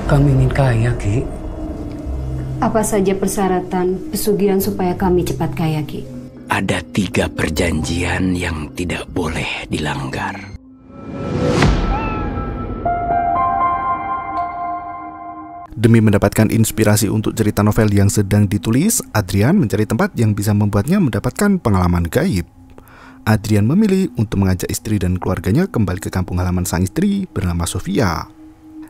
Kami ingin kaya, Ki. Apa saja persyaratan pesugihan supaya kami cepat kaya, Ki? Ada 3 perjanjian yang tidak boleh dilanggar. Demi mendapatkan inspirasi untuk cerita novel yang sedang ditulis, Adrian mencari tempat yang bisa membuatnya mendapatkan pengalaman gaib. Adrian memilih untuk mengajak istri dan keluarganya kembali ke kampung halaman sang istri bernama Sofia.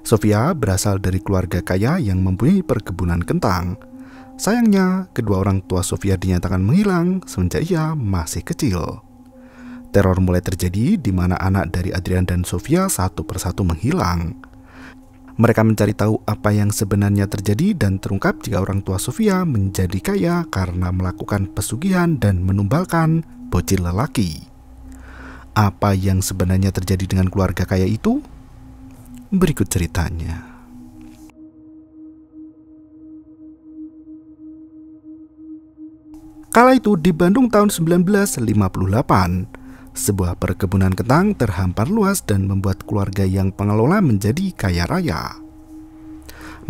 Sofia berasal dari keluarga kaya yang mempunyai perkebunan kentang. Sayangnya, kedua orang tua Sofia dinyatakan menghilang semenjak ia masih kecil. Teror mulai terjadi di mana anak dari Adrian dan Sofia satu persatu menghilang. Mereka mencari tahu apa yang sebenarnya terjadi dan terungkap jika orang tua Sofia menjadi kaya karena melakukan pesugihan dan menumbalkan bocil lelaki. Apa yang sebenarnya terjadi dengan keluarga kaya itu? Berikut ceritanya. Kala itu di Bandung tahun 1958, sebuah perkebunan kentang terhampar luas dan membuat keluarga yang pengelola menjadi kaya raya.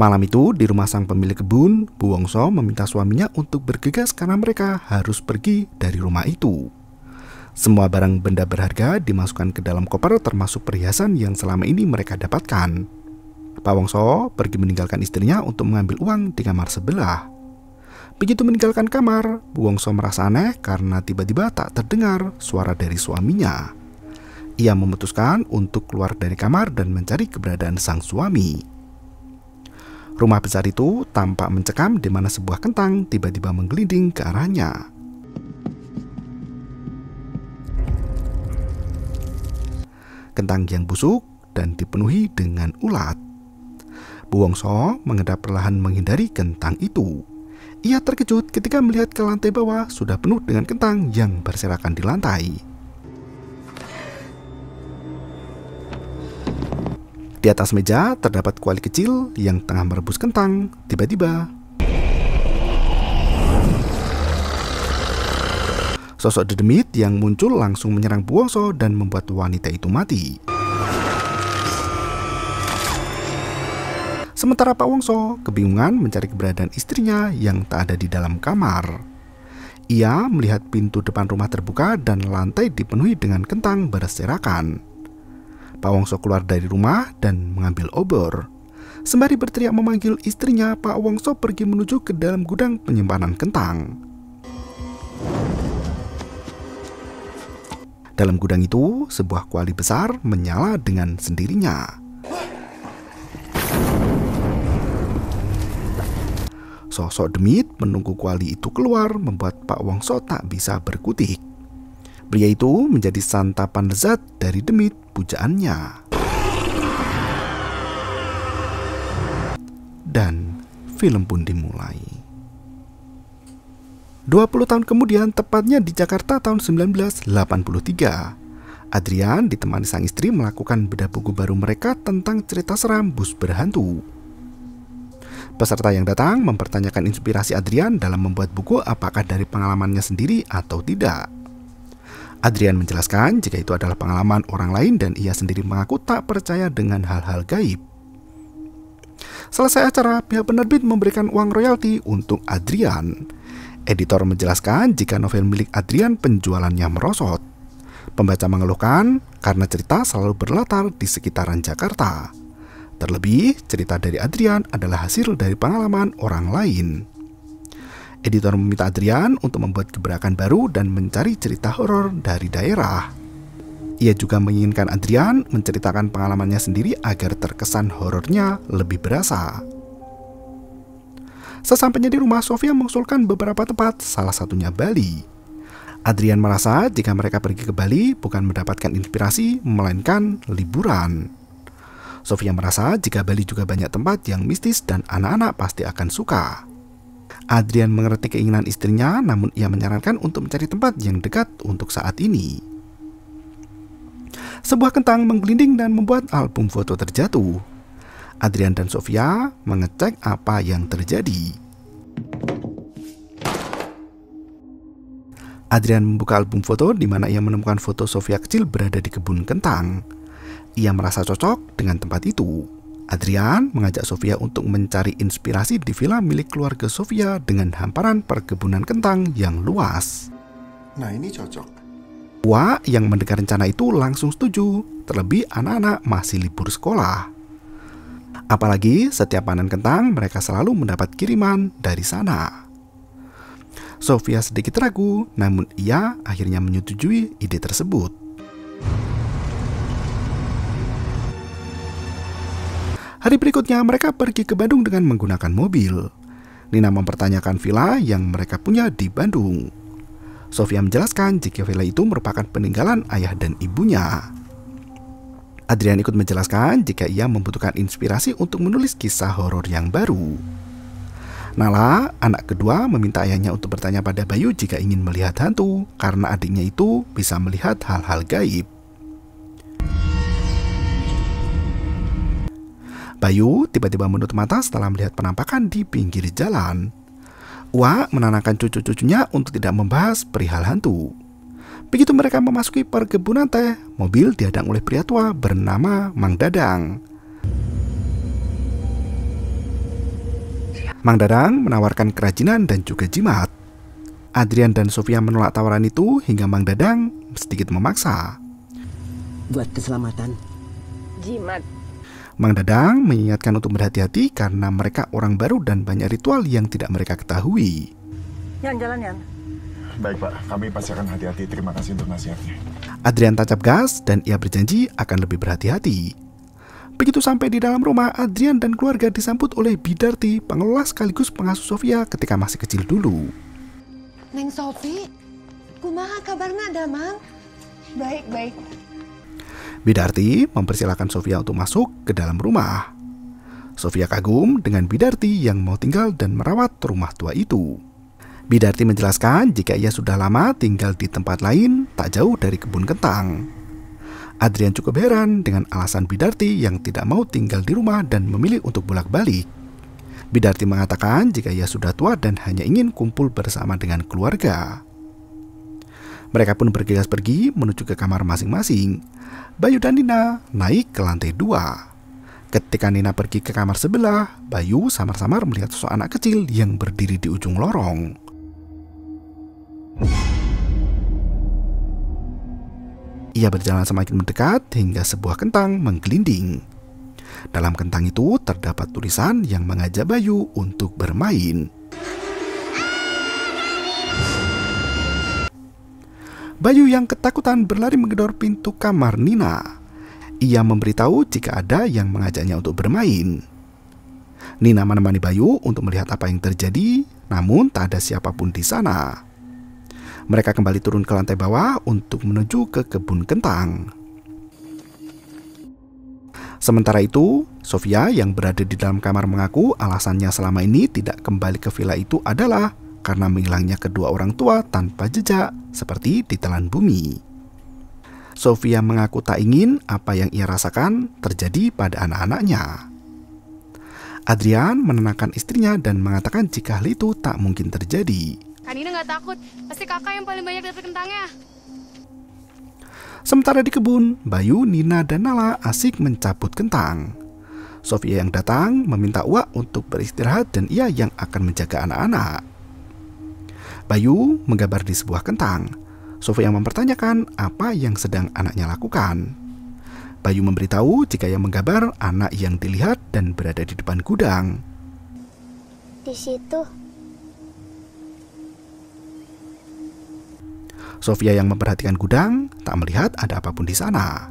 Malam itu di rumah sang pemilik kebun, Bu Wongso meminta suaminya untuk bergegas karena mereka harus pergi dari rumah itu. Semua barang benda berharga dimasukkan ke dalam koper termasuk perhiasan yang selama ini mereka dapatkan. Pak Wongso pergi meninggalkan istrinya untuk mengambil uang di kamar sebelah. Begitu meninggalkan kamar, Bu Wongso merasa aneh karena tiba-tiba tak terdengar suara dari suaminya. Ia memutuskan untuk keluar dari kamar dan mencari keberadaan sang suami. Rumah besar itu tampak mencekam di mana sebuah kentang tiba-tiba menggelinding ke arahnya. Kentang yang busuk dan dipenuhi dengan ulat. Bu Wongso menghadap perlahan menghindari kentang itu. Ia terkejut ketika melihat ke lantai bawah sudah penuh dengan kentang yang berserakan di lantai. Di atas meja terdapat kuali kecil yang tengah merebus kentang. Tiba-tiba sosok dedemit yang muncul langsung menyerang Bu Wongso dan membuat wanita itu mati. Sementara Pak Wongso kebingungan mencari keberadaan istrinya yang tak ada di dalam kamar. Ia melihat pintu depan rumah terbuka dan lantai dipenuhi dengan kentang berserakan. Pak Wongso keluar dari rumah dan mengambil obor. Sembari berteriak memanggil istrinya, Pak Wongso pergi menuju ke dalam gudang penyimpanan kentang. Dalam gudang itu, sebuah kuali besar menyala dengan sendirinya. Sosok demit menunggu kuali itu keluar membuat Pak Wongso tak bisa berkutik. Pria itu menjadi santapan lezat dari demit pujaannya. Dan film pun dimulai. 20 tahun kemudian, tepatnya di Jakarta tahun 1983, Adrian ditemani sang istri melakukan bedah buku baru mereka tentang cerita seram bus berhantu. Peserta yang datang mempertanyakan inspirasi Adrian dalam membuat buku apakah dari pengalamannya sendiri atau tidak. Adrian menjelaskan jika itu adalah pengalaman orang lain dan ia sendiri mengaku tak percaya dengan hal-hal gaib. Selesai acara, pihak penerbit memberikan uang royalti untuk Adrian. Editor menjelaskan jika novel milik Adrian penjualannya merosot. Pembaca mengeluhkan karena cerita selalu berlatar di sekitaran Jakarta. Terlebih, cerita dari Adrian adalah hasil dari pengalaman orang lain. Editor meminta Adrian untuk membuat gebrakan baru dan mencari cerita horor dari daerah. Ia juga menginginkan Adrian menceritakan pengalamannya sendiri agar terkesan horornya lebih berasa. Sesampainya di rumah, Sofia mengusulkan beberapa tempat, salah satunya Bali. Adrian merasa jika mereka pergi ke Bali bukan mendapatkan inspirasi, melainkan liburan. Sofia merasa jika Bali juga banyak tempat yang mistis dan anak-anak pasti akan suka. Adrian mengerti keinginan istrinya, namun ia menyarankan untuk mencari tempat yang dekat untuk saat ini. Sebuah kentang menggelinding dan membuat album foto terjatuh. Adrian dan Sofia mengecek apa yang terjadi. Adrian membuka album foto di mana ia menemukan foto Sofia kecil berada di kebun kentang. Ia merasa cocok dengan tempat itu. Adrian mengajak Sofia untuk mencari inspirasi di villa milik keluarga Sofia dengan hamparan perkebunan kentang yang luas. Nah, ini cocok. Wak yang mendengar rencana itu langsung setuju, terlebih anak-anak masih libur sekolah. Apalagi setiap panen kentang mereka selalu mendapat kiriman dari sana. Sofia sedikit ragu, namun ia akhirnya menyetujui ide tersebut. Hari berikutnya mereka pergi ke Bandung dengan menggunakan mobil. Nina mempertanyakan villa yang mereka punya di Bandung. Sofia menjelaskan jika villa itu merupakan peninggalan ayah dan ibunya. Adrian ikut menjelaskan jika ia membutuhkan inspirasi untuk menulis kisah horor yang baru. Nala, anak kedua, meminta ayahnya untuk bertanya pada Bayu jika ingin melihat hantu, karena adiknya itu bisa melihat hal-hal gaib. Bayu tiba-tiba menutup mata setelah melihat penampakan di pinggir jalan. Wak menenangkan cucu-cucunya untuk tidak membahas perihal hantu. Begitu mereka memasuki perkebunan teh, mobil dihadang oleh pria tua bernama Mang Dadang. Mang Dadang menawarkan kerajinan dan juga jimat. Adrian dan Sofia menolak tawaran itu hingga Mang Dadang sedikit memaksa. Buat keselamatan. Jimat. Mang Dadang mengingatkan untuk berhati-hati karena mereka orang baru dan banyak ritual yang tidak mereka ketahui. Yan, jalan Yan. Baik Pak, kami pasti akan hati-hati. Terima kasih untuk nasihatnya. Adrian tancap gas dan ia berjanji akan lebih berhati-hati. Begitu sampai di dalam rumah, Adrian dan keluarga disambut oleh Bidarti, pengelola sekaligus pengasuh Sofia ketika masih kecil dulu. Neng Sofi, kumaha kabarna da, Mang? Baik. Bidarti mempersilahkan Sofia untuk masuk ke dalam rumah. Sofia kagum dengan Bidarti yang mau tinggal dan merawat rumah tua itu. Bidarti menjelaskan jika ia sudah lama tinggal di tempat lain tak jauh dari kebun kentang. Adrian cukup heran dengan alasan Bidarti yang tidak mau tinggal di rumah dan memilih untuk bolak-balik. Bidarti mengatakan jika ia sudah tua dan hanya ingin kumpul bersama dengan keluarga. Mereka pun bergegas pergi menuju ke kamar masing-masing. Bayu dan Nina naik ke lantai 2. Ketika Nina pergi ke kamar sebelah, Bayu samar-samar melihat sosok anak kecil yang berdiri di ujung lorong. Ia berjalan semakin mendekat hingga sebuah kentang menggelinding. Dalam kentang itu terdapat tulisan yang mengajak Bayu untuk bermain. Bayu yang ketakutan berlari menggedor pintu kamar Nina. Ia memberitahu jika ada yang mengajaknya untuk bermain. Nina menemani Bayu untuk melihat apa yang terjadi, namun tak ada siapapun di sana. Mereka kembali turun ke lantai bawah untuk menuju ke kebun kentang. Sementara itu, Sofia yang berada di dalam kamar mengaku alasannya selama ini tidak kembali ke villa itu adalah karena menghilangnya kedua orang tua tanpa jejak seperti ditelan bumi. Sofia mengaku tak ingin apa yang ia rasakan terjadi pada anak-anaknya. Adrian menenangkan istrinya dan mengatakan jika hal itu tak mungkin terjadi. Kanina nggak takut, pasti kakak yang paling banyak dapat kentangnya. Sementara di kebun, Bayu, Nina, dan Nala asik mencabut kentang. Sofia yang datang meminta Wak untuk beristirahat dan ia yang akan menjaga anak-anak. Bayu menggambar di sebuah kentang. Sofia mempertanyakan apa yang sedang anaknya lakukan. Bayu memberitahu jika yang menggambar anak yang dilihat dan berada di depan gudang. Di situ. Sofia yang memperhatikan gudang tak melihat ada apapun di sana.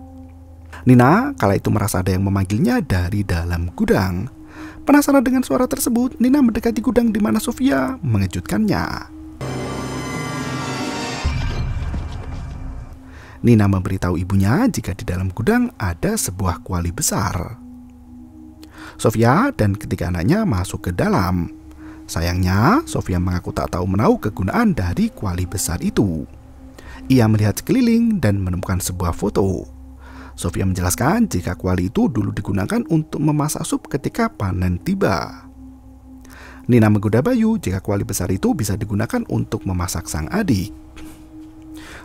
Nina kala itu merasa ada yang memanggilnya dari dalam gudang. Penasaran dengan suara tersebut, Nina mendekati gudang di mana Sofia mengejutkannya. Nina memberitahu ibunya jika di dalam gudang ada sebuah kuali besar. Sofia dan ketiga anaknya masuk ke dalam. Sayangnya, Sofia mengaku tak tahu menahu kegunaan dari kuali besar itu. Ia melihat sekeliling dan menemukan sebuah foto. Sofia menjelaskan jika kuali itu dulu digunakan untuk memasak sup ketika panen tiba. Nina menggoda Bayu jika kuali besar itu bisa digunakan untuk memasak sang adik.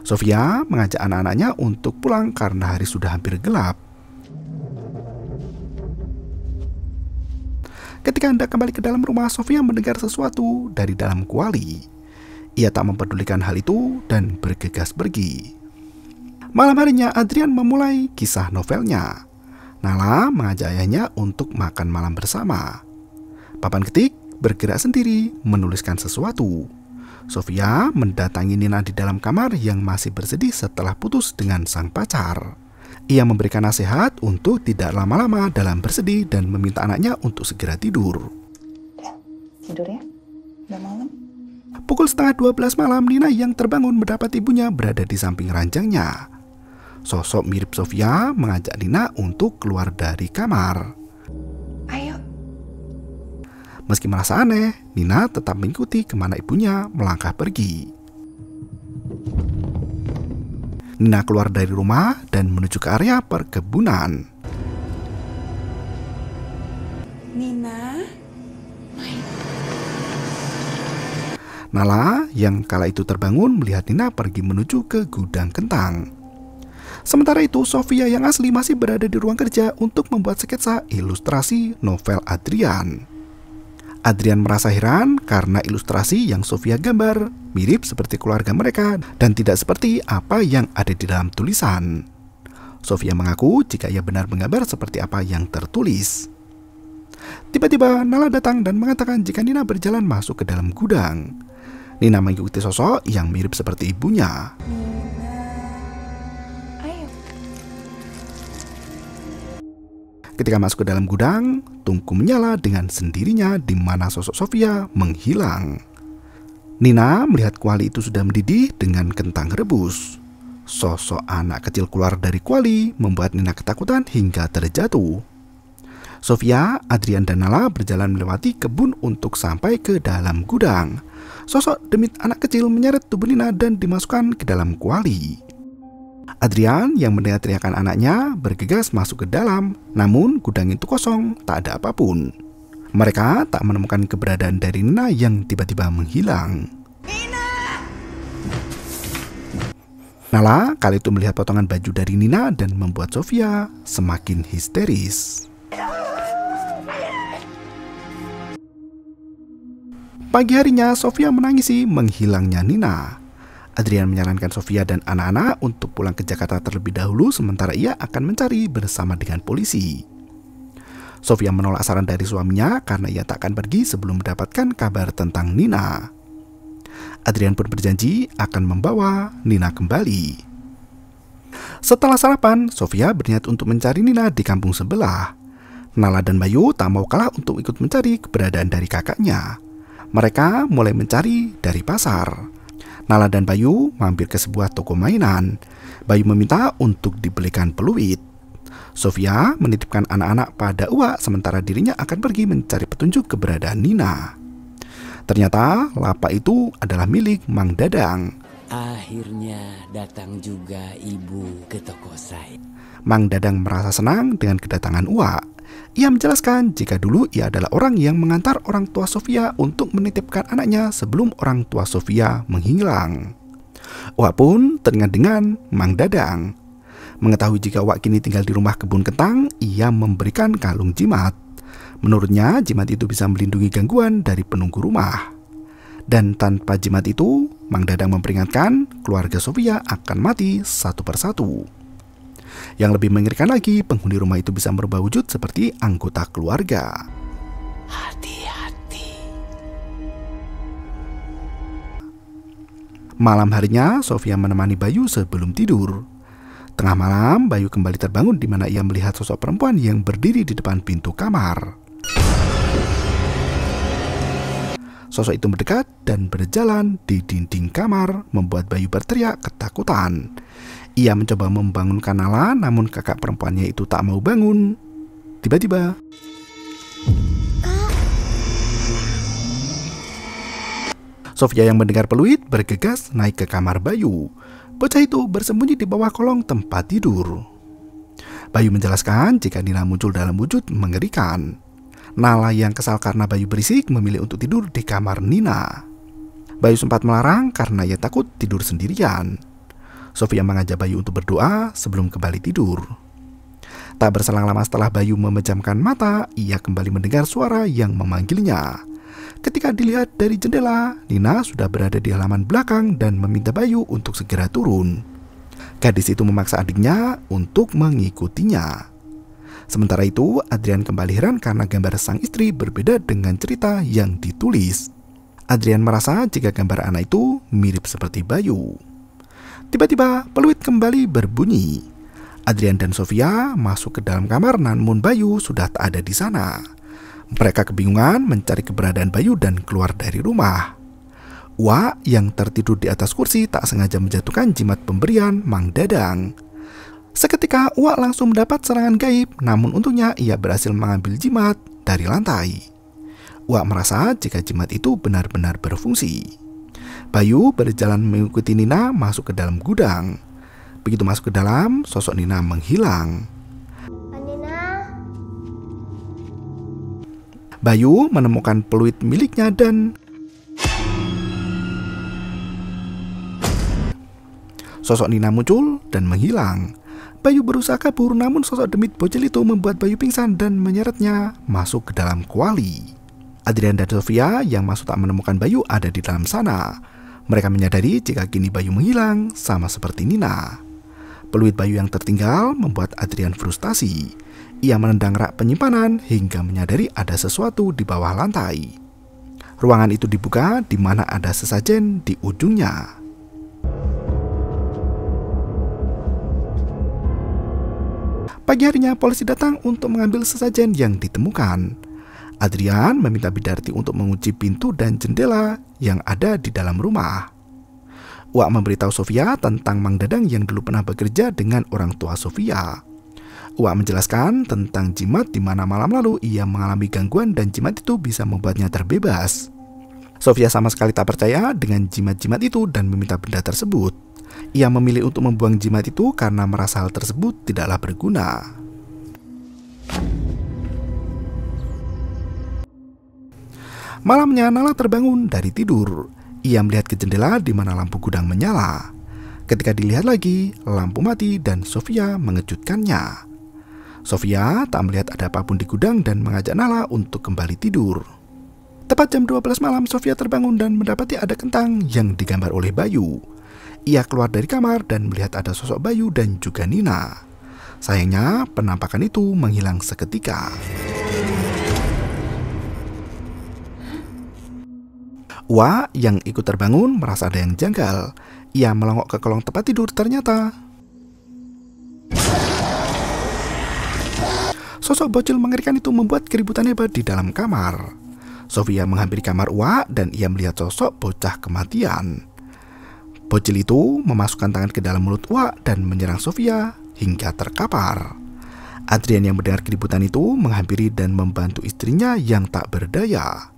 Sofia mengajak anak-anaknya untuk pulang karena hari sudah hampir gelap. Ketika hendak kembali ke dalam rumah, Sofia mendengar sesuatu dari dalam kuali. Ia tak mempedulikan hal itu dan bergegas pergi. Malam harinya Adrian memulai kisah novelnya. Nala mengajak ayahnya untuk makan malam bersama. Papan ketik bergerak sendiri menuliskan sesuatu. Sofia mendatangi Nina di dalam kamar yang masih bersedih setelah putus dengan sang pacar. Ia memberikan nasihat untuk tidak lama-lama dalam bersedih dan meminta anaknya untuk segera tidur. Tidur ya, udah malam. Pukul 11:30 malam, Nina yang terbangun mendapat ibunya berada di samping ranjangnya. Sosok mirip Sofia mengajak Nina untuk keluar dari kamar. Ayo. Meski merasa aneh, Nina tetap mengikuti kemana ibunya melangkah pergi. Nina keluar dari rumah dan menuju ke area perkebunan. Nina. Nala yang kala itu terbangun melihat Nina pergi menuju ke gudang kentang. Sementara itu, Sofia yang asli masih berada di ruang kerja untuk membuat sketsa ilustrasi novel Adrian. Adrian merasa heran karena ilustrasi yang Sofia gambar mirip seperti keluarga mereka dan tidak seperti apa yang ada di dalam tulisan. Sofia mengaku jika ia benar menggambar seperti apa yang tertulis. Tiba-tiba Nala datang dan mengatakan jika Nina berjalan masuk ke dalam gudang. Nina mengikuti sosok yang mirip seperti ibunya. Ketika masuk ke dalam gudang, tungku menyala dengan sendirinya di mana sosok Sofia menghilang. Nina melihat kuali itu sudah mendidih dengan kentang rebus. Sosok anak kecil keluar dari kuali membuat Nina ketakutan hingga terjatuh. Sofia, Adrian, dan Nala berjalan melewati kebun untuk sampai ke dalam gudang. Sosok demit anak kecil menyeret tubuh Nina dan dimasukkan ke dalam kuali. Adrian yang mendengar teriakan anaknya bergegas masuk ke dalam, namun gudang itu kosong, tak ada apapun. Mereka tak menemukan keberadaan dari Nina yang tiba-tiba menghilang. Nala kali itu melihat potongan baju dari Nina dan membuat Sofia semakin histeris. Pagi harinya, Sofia menangisi menghilangnya Nina. Adrian menyarankan Sofia dan anak-anak untuk pulang ke Jakarta terlebih dahulu sementara ia akan mencari bersama dengan polisi. Sofia menolak saran dari suaminya karena ia tak akan pergi sebelum mendapatkan kabar tentang Nina. Adrian pun berjanji akan membawa Nina kembali. Setelah sarapan, Sofia berniat untuk mencari Nina di kampung sebelah. Nala dan Bayu tak mau kalah untuk ikut mencari keberadaan dari kakaknya. Mereka mulai mencari dari pasar. Nala dan Bayu mampir ke sebuah toko mainan. Bayu meminta untuk dibelikan peluit. Sofia menitipkan anak-anak pada Uwa sementara dirinya akan pergi mencari petunjuk keberadaan Nina. Ternyata lapak itu adalah milik Mang Dadang. Akhirnya datang juga ibu ke toko saya. Mang Dadang merasa senang dengan kedatangan Uwa. Ia menjelaskan jika dulu ia adalah orang yang mengantar orang tua Sofia untuk menitipkan anaknya sebelum orang tua Sofia menghilang. Uwa pun teringat dengan Mang Dadang. Mengetahui jika Uwa kini tinggal di rumah kebun kentang, ia memberikan kalung jimat. Menurutnya, jimat itu bisa melindungi gangguan dari penunggu rumah. Dan tanpa jimat itu, Mang Dadang memperingatkan keluarga Sofia akan mati satu persatu. Yang lebih mengerikan lagi, penghuni rumah itu bisa merubah wujud seperti anggota keluarga. Hati-hati. Malam harinya, Sofia menemani Bayu sebelum tidur. Tengah malam, Bayu kembali terbangun di mana ia melihat sosok perempuan yang berdiri di depan pintu kamar. Sosok itu mendekat dan berjalan di dinding kamar, membuat Bayu berteriak ketakutan. Ia mencoba membangunkan Nala, namun kakak perempuannya itu tak mau bangun. Tiba-tiba, Sofia yang mendengar peluit bergegas naik ke kamar Bayu. Bocah itu bersembunyi di bawah kolong tempat tidur. Bayu menjelaskan jika Nina muncul dalam wujud mengerikan. Nala yang kesal karena Bayu berisik memilih untuk tidur di kamar Nina. Bayu sempat melarang karena ia takut tidur sendirian. Sofia mengajak Bayu untuk berdoa sebelum kembali tidur. Tak berselang lama setelah Bayu memejamkan mata, ia kembali mendengar suara yang memanggilnya. Ketika dilihat dari jendela, Nina sudah berada di halaman belakang dan meminta Bayu untuk segera turun. Gadis itu memaksa adiknya untuk mengikutinya. Sementara itu, Adrian kembali heran karena gambar sang istri berbeda dengan cerita yang ditulis. Adrian merasa jika gambar anak itu mirip seperti Bayu. Tiba-tiba peluit kembali berbunyi. Adrian dan Sofia masuk ke dalam kamar, namun Bayu sudah tak ada di sana. Mereka kebingungan mencari keberadaan Bayu dan keluar dari rumah. Wak yang tertidur di atas kursi tak sengaja menjatuhkan jimat pemberian Mang Dadang. Seketika Wak langsung mendapat serangan gaib, namun untungnya ia berhasil mengambil jimat dari lantai. Wak merasa jika jimat itu benar-benar berfungsi. Bayu berjalan mengikuti Nina masuk ke dalam gudang. Begitu masuk ke dalam, sosok Nina menghilang. Nina. Bayu menemukan peluit miliknya dan sosok Nina muncul dan menghilang. Bayu berusaha kabur, namun sosok demit bocil itu membuat Bayu pingsan dan menyeretnya masuk ke dalam kuali. Adrian dan Sofia yang masuk tak menemukan Bayu ada di dalam sana. Mereka menyadari jika kini Bayu menghilang sama seperti Nina. Peluit Bayu yang tertinggal membuat Adrian frustasi. Ia menendang rak penyimpanan hingga menyadari ada sesuatu di bawah lantai. Ruangan itu dibuka di mana ada sesajen di ujungnya. Pagi harinya polisi datang untuk mengambil sesajen yang ditemukan. Adrian meminta Bidarti untuk mengunci pintu dan jendela yang ada di dalam rumah. Wak memberitahu Sofia tentang Mang Dadang yang dulu pernah bekerja dengan orang tua Sofia. Wak menjelaskan tentang jimat di mana malam lalu ia mengalami gangguan dan jimat itu bisa membuatnya terbebas. Sofia sama sekali tak percaya dengan jimat-jimat itu dan meminta benda tersebut. Ia memilih untuk membuang jimat itu karena merasa hal tersebut tidaklah berguna. Malamnya Nala terbangun dari tidur. Ia melihat ke jendela di mana lampu gudang menyala. Ketika dilihat lagi, lampu mati dan Sofia mengejutkannya. Sofia tak melihat ada apapun di gudang dan mengajak Nala untuk kembali tidur. Tepat jam 12 malam, Sofia terbangun dan mendapati ada kentang yang digambar oleh Bayu. Ia keluar dari kamar dan melihat ada sosok Bayu dan juga Nina. Sayangnya, penampakan itu menghilang seketika. Wak yang ikut terbangun merasa ada yang janggal. Ia melongok ke kolong tempat tidur, ternyata sosok bocil mengerikan itu membuat keributan hebat di dalam kamar. Sofia menghampiri kamar Wak dan ia melihat sosok bocah kematian. Bocil itu memasukkan tangan ke dalam mulut Wak dan menyerang Sofia hingga terkapar. Adrian yang mendengar keributan itu menghampiri dan membantu istrinya yang tak berdaya.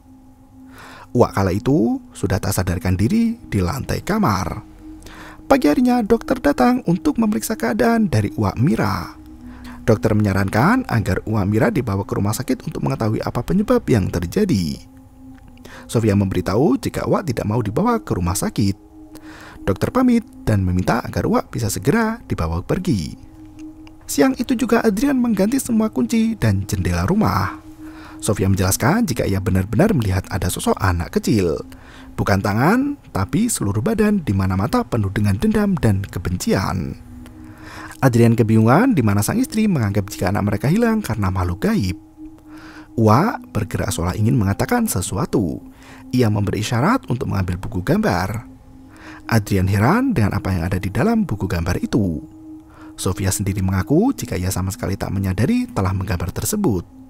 Wak kala itu sudah tak sadarkan diri di lantai kamar. Pagi harinya dokter datang untuk memeriksa keadaan dari Wak Mira. Dokter menyarankan agar Wak Mira dibawa ke rumah sakit untuk mengetahui apa penyebab yang terjadi. Sofia memberitahu jika Wak tidak mau dibawa ke rumah sakit. Dokter pamit dan meminta agar Wak bisa segera dibawa pergi. Siang itu juga Adrian mengganti semua kunci dan jendela rumah. Sofia menjelaskan jika ia benar-benar melihat ada sosok anak kecil. Bukan tangan, tapi seluruh badan di mana mata penuh dengan dendam dan kebencian. Adrian kebingungan di mana sang istri menganggap jika anak mereka hilang karena makhluk gaib. Wak bergerak seolah ingin mengatakan sesuatu. Ia memberi isyarat untuk mengambil buku gambar. Adrian heran dengan apa yang ada di dalam buku gambar itu. Sofia sendiri mengaku jika ia sama sekali tak menyadari telah menggambar tersebut.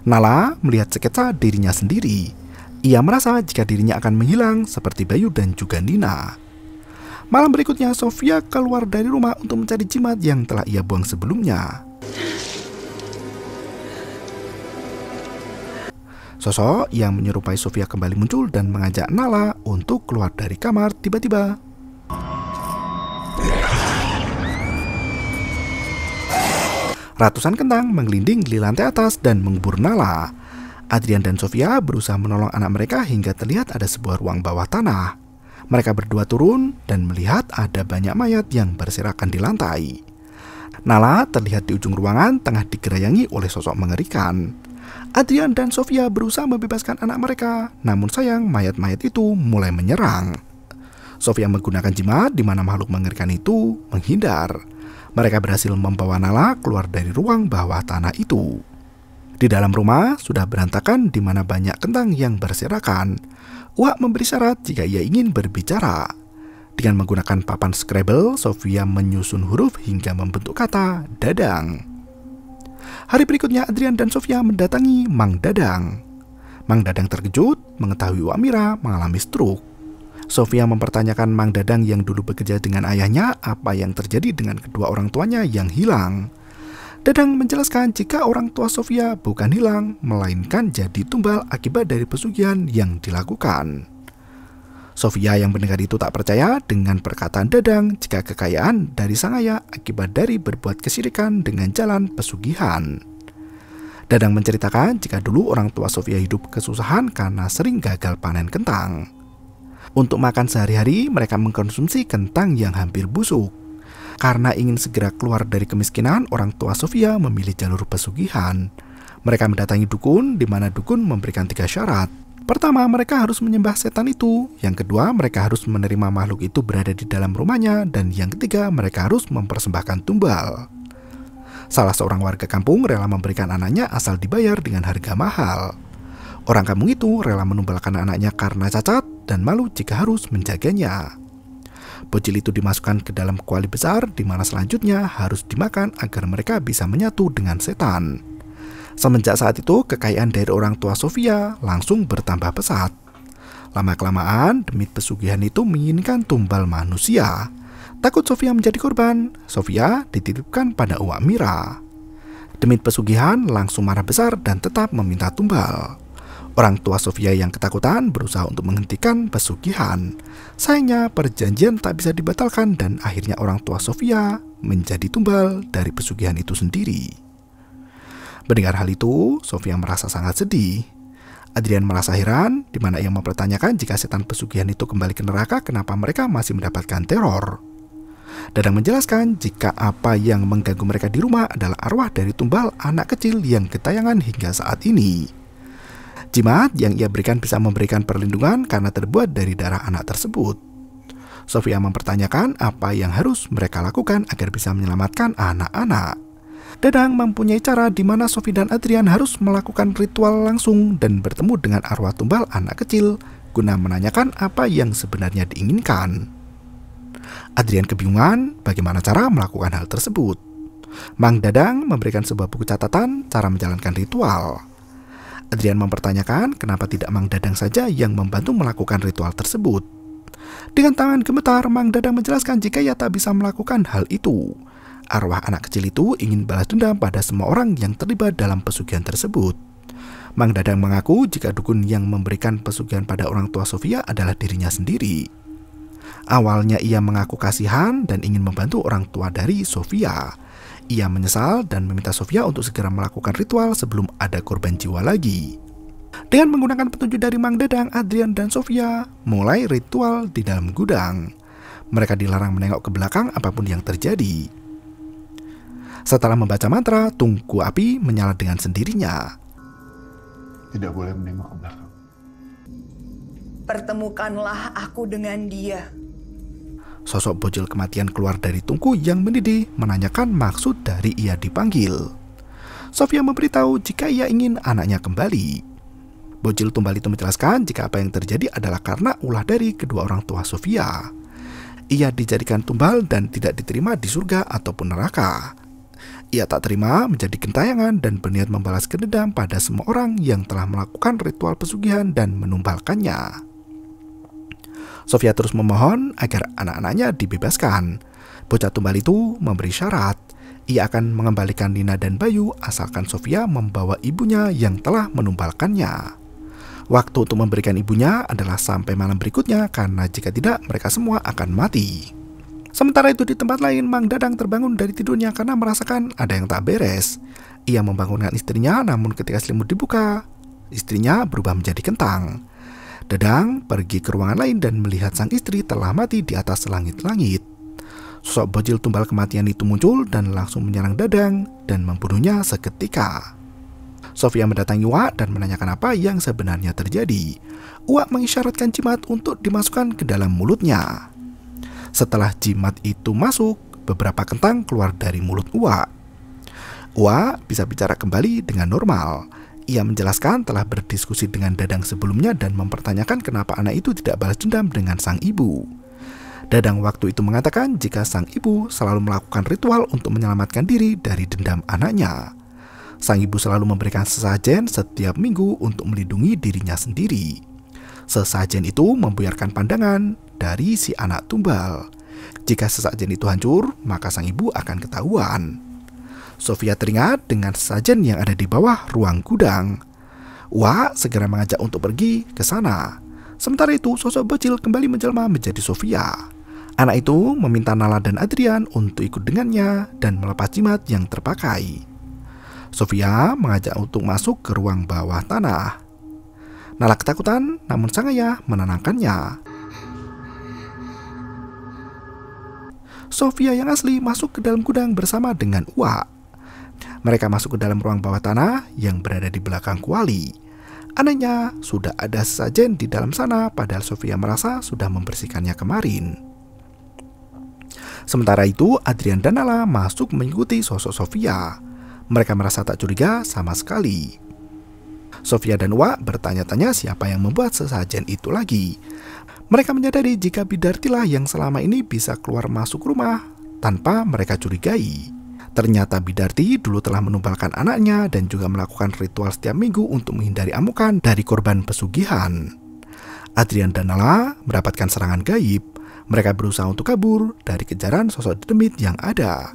Nala melihat sketsa dirinya sendiri. Ia merasa jika dirinya akan menghilang seperti Bayu dan juga Nina. Malam berikutnya Sofia keluar dari rumah untuk mencari jimat yang telah ia buang sebelumnya. Sosok yang menyerupai Sofia kembali muncul dan mengajak Nala untuk keluar dari kamar tiba-tiba. Ratusan kentang menggelinding di lantai atas dan mengubur Nala. Adrian dan Sofia berusaha menolong anak mereka hingga terlihat ada sebuah ruang bawah tanah. Mereka berdua turun dan melihat ada banyak mayat yang berserakan di lantai. Nala terlihat di ujung ruangan tengah digerayangi oleh sosok mengerikan. Adrian dan Sofia berusaha membebaskan anak mereka, namun sayang mayat-mayat itu mulai menyerang. Sofia menggunakan jimat di mana makhluk mengerikan itu menghindar. Mereka berhasil membawa Nala keluar dari ruang bawah tanah itu. Di dalam rumah sudah berantakan di mana banyak kentang yang berserakan. Uak memberi syarat jika ia ingin berbicara. Dengan menggunakan papan Scrabble, Sofia menyusun huruf hingga membentuk kata Dadang. Hari berikutnya Adrian dan Sofia mendatangi Mang Dadang. Mang Dadang terkejut mengetahui Uak Mira mengalami stroke. Sofia mempertanyakan Mang Dadang yang dulu bekerja dengan ayahnya apa yang terjadi dengan kedua orang tuanya yang hilang. Dadang menjelaskan jika orang tua Sofia bukan hilang, melainkan jadi tumbal akibat dari pesugihan yang dilakukan. Sofia yang mendengar itu tak percaya dengan perkataan Dadang jika kekayaan dari sang ayah akibat dari berbuat kesyirikan dengan jalan pesugihan. Dadang menceritakan jika dulu orang tua Sofia hidup kesusahan karena sering gagal panen kentang. Untuk makan sehari-hari mereka mengkonsumsi kentang yang hampir busuk. Karena ingin segera keluar dari kemiskinan, orang tua Sofia memilih jalur pesugihan. Mereka mendatangi dukun, di mana dukun memberikan 3 syarat. Pertama, mereka harus menyembah setan itu. Yang kedua, mereka harus menerima makhluk itu berada di dalam rumahnya. Dan yang ketiga, mereka harus mempersembahkan tumbal. Salah seorang warga kampung rela memberikan anaknya asal dibayar dengan harga mahal. Orang kampung itu rela menumbalkan anaknya karena cacat dan malu jika harus menjaganya. Bocil itu dimasukkan ke dalam kuali besar di mana selanjutnya harus dimakan agar mereka bisa menyatu dengan setan. Semenjak saat itu, kekayaan dari orang tua Sofia langsung bertambah pesat. Lama-kelamaan, demit pesugihan itu menginginkan tumbal manusia. Takut Sofia menjadi korban, Sofia dititipkan pada Uak Mira. Demit pesugihan langsung marah besar dan tetap meminta tumbal. Orang tua Sofia yang ketakutan berusaha untuk menghentikan pesugihan. Sayangnya perjanjian tak bisa dibatalkan dan akhirnya orang tua Sofia menjadi tumbal dari pesugihan itu sendiri. Mendengar hal itu, Sofia merasa sangat sedih. Adrian merasa heran di mana ia mempertanyakan jika setan pesugihan itu kembali ke neraka, kenapa mereka masih mendapatkan teror. Dadang menjelaskan jika apa yang mengganggu mereka di rumah adalah arwah dari tumbal anak kecil yang gentayangan hingga saat ini. Jimat yang ia berikan bisa memberikan perlindungan karena terbuat dari darah anak tersebut. Sofia mempertanyakan apa yang harus mereka lakukan agar bisa menyelamatkan anak-anak. Dadang mempunyai cara di mana Sofia dan Adrian harus melakukan ritual langsung dan bertemu dengan arwah tumbal anak kecil guna menanyakan apa yang sebenarnya diinginkan. Adrian kebingungan bagaimana cara melakukan hal tersebut. Mang Dadang memberikan sebuah buku catatan cara menjalankan ritual. Adrian mempertanyakan kenapa tidak Mang Dadang saja yang membantu melakukan ritual tersebut. Dengan tangan gemetar, Mang Dadang menjelaskan jika ia tak bisa melakukan hal itu. Arwah anak kecil itu ingin balas dendam pada semua orang yang terlibat dalam pesugihan tersebut. Mang Dadang mengaku jika dukun yang memberikan pesugihan pada orang tua Sofia adalah dirinya sendiri. Awalnya ia mengaku kasihan dan ingin membantu orang tua dari Sofia. Ia menyesal dan meminta Sofia untuk segera melakukan ritual sebelum ada korban jiwa lagi. Dengan menggunakan petunjuk dari Mang Dadang, Adrian dan Sofia mulai ritual di dalam gudang. Mereka dilarang menengok ke belakang apapun yang terjadi. Setelah membaca mantra, tungku api menyala dengan sendirinya. Tidak boleh menengok ke belakang. Pertemukanlah aku dengan dia. Sosok bocil kematian keluar dari tungku yang mendidih menanyakan maksud dari ia dipanggil. Sofia memberitahu jika ia ingin anaknya kembali. Bocil tumbal itu menjelaskan jika apa yang terjadi adalah karena ulah dari kedua orang tua Sofia. Ia dijadikan tumbal dan tidak diterima di surga ataupun neraka. Ia tak terima menjadi gentayangan dan berniat membalas dendam pada semua orang yang telah melakukan ritual pesugihan dan menumbalkannya. Sofia terus memohon agar anak-anaknya dibebaskan. Bocah tumbal itu memberi syarat. Ia akan mengembalikan Nina dan Bayu asalkan Sofia membawa ibunya yang telah menumbalkannya. Waktu untuk memberikan ibunya adalah sampai malam berikutnya karena jika tidak mereka semua akan mati. Sementara itu di tempat lain, Mang Dadang terbangun dari tidurnya karena merasakan ada yang tak beres. Ia membangunkan istrinya, namun ketika selimut dibuka, istrinya berubah menjadi kentang. Dadang pergi ke ruangan lain dan melihat sang istri telah mati di atas langit-langit. sosok bocil tumbal kematian itu muncul dan langsung menyerang Dadang dan membunuhnya seketika. Sofia mendatangi Uwa dan menanyakan apa yang sebenarnya terjadi. Uwa mengisyaratkan jimat untuk dimasukkan ke dalam mulutnya. Setelah jimat itu masuk, beberapa kentang keluar dari mulut Uwa. Uwa bisa bicara kembali dengan normal. Ia menjelaskan telah berdiskusi dengan Dadang sebelumnya dan mempertanyakan kenapa anak itu tidak balas dendam dengan sang ibu. Dadang waktu itu mengatakan jika sang ibu selalu melakukan ritual untuk menyelamatkan diri dari dendam anaknya. Sang ibu selalu memberikan sesajen setiap minggu untuk melindungi dirinya sendiri. Sesajen itu membuyarkan pandangan dari si anak tumbal. Jika sesajen itu hancur, maka sang ibu akan ketahuan. Sofia teringat dengan sesajen yang ada di bawah ruang gudang. Uwa segera mengajak untuk pergi ke sana. Sementara itu, sosok bocil kembali menjelma menjadi Sofia. Anak itu meminta Nala dan Adrian untuk ikut dengannya dan melepas jimat yang terpakai. Sofia mengajak untuk masuk ke ruang bawah tanah. Nala ketakutan, namun sang ayah menenangkannya. Sofia yang asli masuk ke dalam gudang bersama dengan Uwa. Mereka masuk ke dalam ruang bawah tanah yang berada di belakang kuali. Anehnya, sudah ada sesajen di dalam sana, padahal Sofia merasa sudah membersihkannya kemarin. Sementara itu, Adrian dan Nala masuk mengikuti sosok Sofia. Mereka merasa tak curiga sama sekali. Sofia dan Uwa bertanya-tanya siapa yang membuat sesajen itu lagi. Mereka menyadari jika Bidartilah yang selama ini bisa keluar masuk rumah tanpa mereka curigai. Ternyata Bidarti dulu telah menumbalkan anaknya dan juga melakukan ritual setiap minggu untuk menghindari amukan dari korban pesugihan. Adrian dan Nala mendapatkan serangan gaib. Mereka berusaha untuk kabur dari kejaran sosok demit yang ada.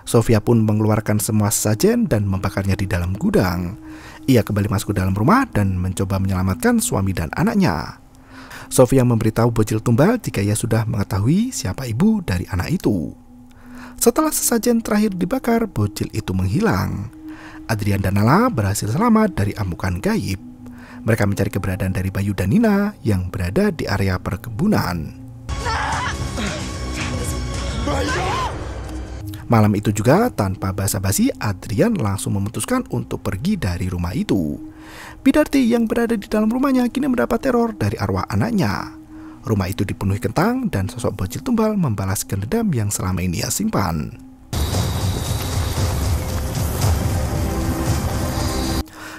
Sofia pun mengeluarkan semua sesajen dan membakarnya di dalam gudang. Ia kembali masuk ke dalam rumah dan mencoba menyelamatkan suami dan anaknya. Sofia memberitahu bocil tumbal jika ia sudah mengetahui siapa ibu dari anak itu. Setelah sesajen terakhir dibakar, bocil itu menghilang. Adrian dan Nala berhasil selamat dari amukan gaib. Mereka mencari keberadaan dari Bayu dan Nina yang berada di area perkebunan. Malam itu juga, tanpa basa-basi, Adrian langsung memutuskan untuk pergi dari rumah itu. Bidarti yang berada di dalam rumahnya kini mendapat teror dari arwah anaknya. Rumah itu dipenuhi kentang dan sosok bocil tumbal membalaskan dendam yang selama ini ia simpan.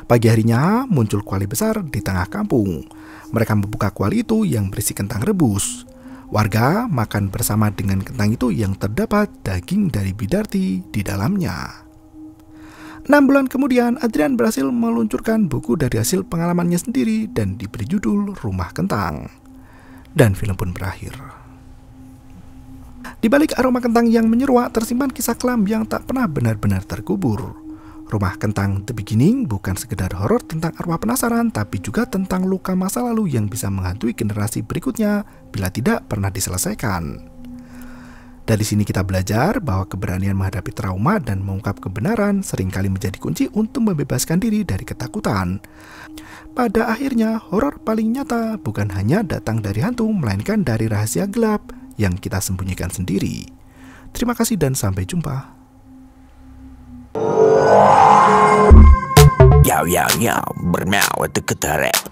Pagi harinya muncul kuali besar di tengah kampung. Mereka membuka kuali itu yang berisi kentang rebus. Warga makan bersama dengan kentang itu yang terdapat daging dari Bidarti di dalamnya. 6 bulan kemudian, Adrian berhasil meluncurkan buku dari hasil pengalamannya sendiri dan diberi judul Rumah Kentang. Dan film pun berakhir. Di balik aroma kentang yang menyeruak tersimpan kisah kelam yang tak pernah benar-benar terkubur. Rumah Kentang The Beginning bukan sekedar horor tentang arwah penasaran, tapi juga tentang luka masa lalu yang bisa menghantui generasi berikutnya bila tidak pernah diselesaikan. Dari sini kita belajar bahwa keberanian menghadapi trauma dan mengungkap kebenaran seringkali menjadi kunci untuk membebaskan diri dari ketakutan. Pada akhirnya, horor paling nyata bukan hanya datang dari hantu, melainkan dari rahasia gelap yang kita sembunyikan sendiri. Terima kasih dan sampai jumpa. Yaw, yaw, yaw, bermau, itu ketarep.